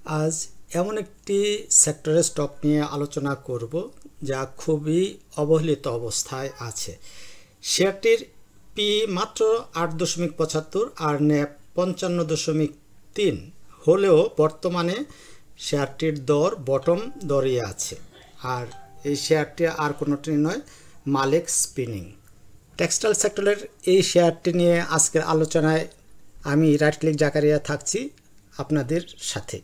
আজ এমন একটি সেক্টরের স্টক নিয়ে আলোচনা করব যা খুবই অবহেলিত অবস্থায় আছে। শেয়ারটির পি মাত্র 8.75 আর ন্যাপ 55.3 হলেও বর্তমানে শেয়ারটির দর বটম দরে আছে। আর এই শেয়ারটি আর কোনোটি নয়, মালেক স্পিনিং। টেক্সটাইল সেক্টরের এই শেয়ারটি নিয়ে আজকের আলোচনায় আমি রাইট ক্লিক জাকারিয়া থাকছি আপনাদের সাথে।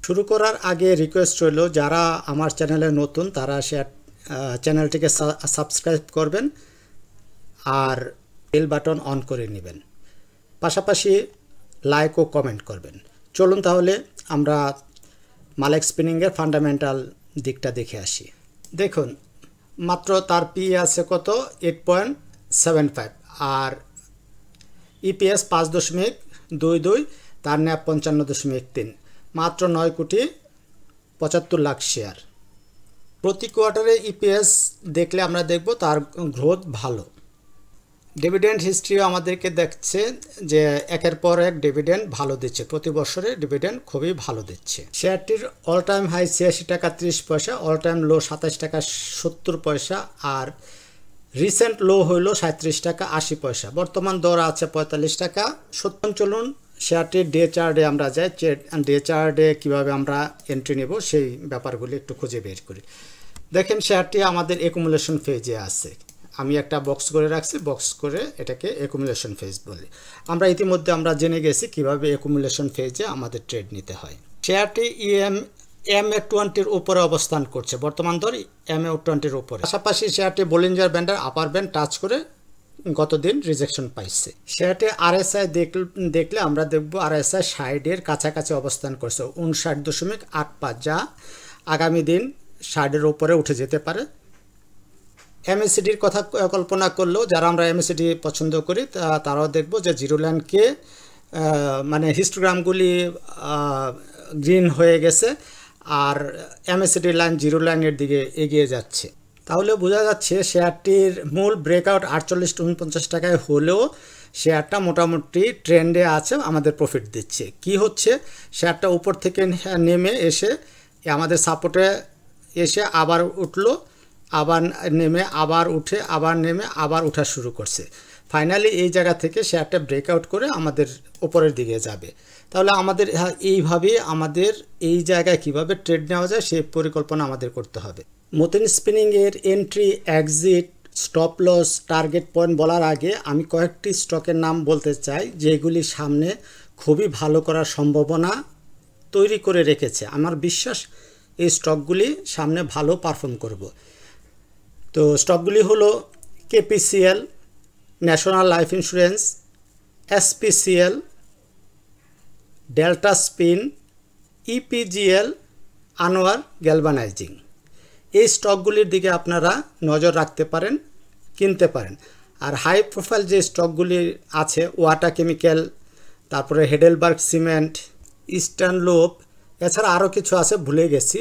শুরু করার আগে রিকোয়েস্ট রইল, যারা আমার চ্যানেলে নতুন তারা চ্যানেলটিকে সাবস্ক্রাইব করবেন আর বেল বাটন অন করে নেবেন, পাশাপাশি লাইক ও কমেন্ট করবেন। চলুন তাহলে আমরা মালেক স্পিনিংয়ের ফান্ডামেন্টাল দিকটা দেখে আসি। দেখুন, মাত্র তার পি আছে কত, 8.75 আর ইপিএস 5.22, তার ন্যাপ 55.3, মাত্র 9,75,00,000 শেয়ার। প্রতি কোয়ার্টারে ইপিএস দেখলে আমরা দেখব তার গ্রোথ ভালো। ডিভিডেন্ড হিস্ট্রিও আমাদেরকে দেখছে যে একের পর এক ডিভিডেন্ড ভালো দিচ্ছে, প্রতি বছরে ডিভিডেন্ড খুবই ভালো দিচ্ছে। শেয়ারটির অল টাইম হাই 86 টাকা 30 পয়সা, অল টাইম লো 27 টাকা 70 পয়সা, আর রিসেন্ট লো হইল 37 টাকা 80 পয়সা। বর্তমান দর আছে 45 টাকা 70। চলুন শেয়ারটির ডে চার্টে আমরা যাই। ডে চার্টে কীভাবে আমরা এন্ট্রি নেব সেই ব্যাপারগুলি একটু খুঁজে বের করি। দেখেন, শেয়ারটি আমাদের অ্যাকুমুলেশন ফেজে আছে। আমি একটা বক্স করে রাখছি, বক্স করে এটাকে অ্যাকুমুলেশন ফেজ বলি। আমরা ইতিমধ্যে জেনে গেছি কিভাবে অ্যাকুমুলেশন ফেজে আমাদের ট্রেড নিতে হয়। শেয়ারটি MA20-র উপরে অবস্থান করছে, বর্তমান দর MA20-র উপরে। পাশাপাশি শেয়ারটি বলিঞ্জার ব্যান্ডের আপার ব্যান্ড টাচ করে গতদিন রিজেকশন পাইছে। শেয়ারটি RSI দেখলে আমরা দেখব RSI 60-এর কাছাকাছি অবস্থান করছে, 59.85, যা আগামী দিন 60-এর উপরে উঠে যেতে পারে। MACD-র কথা কল্পনা করলেও যারা আমরা MACD পছন্দ করি তারাও দেখব যে জিরো লাইনকে মানে হিস্টোগ্রামগুলি গ্রিন হয়ে গেছে আর MACD লাইন জিরো লাইনের দিকে এগিয়ে যাচ্ছে। তাহলে বোঝা যাচ্ছে শেয়ারটির মূল ব্রেকআউট 48-49 টাকায় হলেও শেয়ারটা মোটামুটি ট্রেন্ডে আছে, আমাদের প্রফিট দিচ্ছে। কি হচ্ছে, শেয়ারটা উপর থেকে নেমে এসে আমাদের সাপোর্টে এসে আবার উঠলো, আবার নেমে আবার উঠে, আবার নেমে আবার উঠা শুরু করছে। ফাইনালি এই জায়গা থেকে শেয়ারটা ব্রেকআউট করে আমাদের উপরের দিকে যাবে। তাহলে আমাদের এইভাবেই আমাদের এই জায়গায় কিভাবে ট্রেড নেওয়া যায় সেই পরিকল্পনা আমাদের করতে হবে। মতিন স্পিনিংয়ের entry, exit, stop loss, target point বলার আগে আমি কয়েকটি স্টকের নাম বলতে চাই যেগুলি সামনে খুবই ভালো করার সম্ভাবনা তৈরি করে রেখেছে। আমার বিশ্বাস এই স্টকগুলি সামনে ভালো পারফর্ম করব। তো স্টকগুলি হলো KPCL, national life insurance, SPCL, delta spin, EPGL, Anwar galvanizing. এই স্টকগুলির দিকে আপনারা নজর রাখতে পারেন, কিনতে পারেন। আর হাই প্রোফাইল যে স্টকগুলি আছে, ওয়াটা কেমিক্যাল, তারপরে হেডেলবার্গ সিমেন্ট, ইস্টার্ন লোপ, এছাড়া আরও কিছু আছে ভুলে গেছি,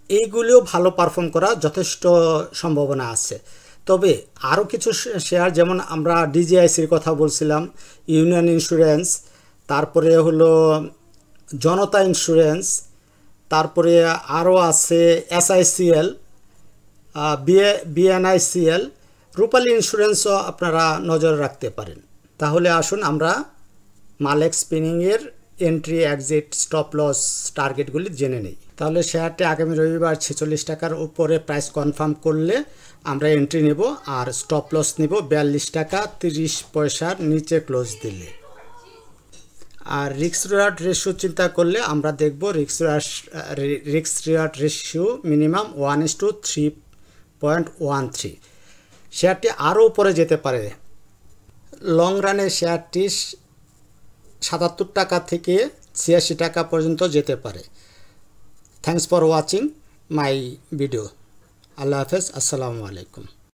এইগুলিও ভালো পারফর্ম করা যথেষ্ট সম্ভাবনা আছে। তবে আরও কিছু শেয়ার, যেমন আমরা DGICর কথা বলছিলাম, ইউনিয়ন ইন্স্যুরেন্স, তারপরে হলো জনতা ইন্স্যুরেন্স, তারপরে আরও আছে SICL, BNICL, রূপালী ইন্স্যুরেন্সও আপনারা নজর রাখতে পারেন। তাহলে আসুন আমরা মালেক স্পিনিংয়ের এন্ট্রি, এক্সিট, স্টপ লস, টার্গেটগুলি জেনে নিই। তাহলে শেয়ারটি আগামী রবিবার 46 টাকার উপরে প্রাইস কনফার্ম করলে আমরা এন্ট্রি নেব, আর স্টপ লস নেব 42 টাকা 30 পয়সার নিচে ক্লোজ দিলে। আর রিস্ক রিওয়ার্ড রেশিও চিন্তা করলে আমরা দেখব রিস্ক রিওয়ার্ড রেশিও মিনিমাম 1:3.13। শেয়ারটি আরও উপরে যেতে পারে। লং রানে শেয়ারটি 77 টাকা থেকে 86 টাকা পর্যন্ত যেতে পারে। Thanks for watching my video. আল্লাহ হাফেজ, আসসালামু আলাইকুম।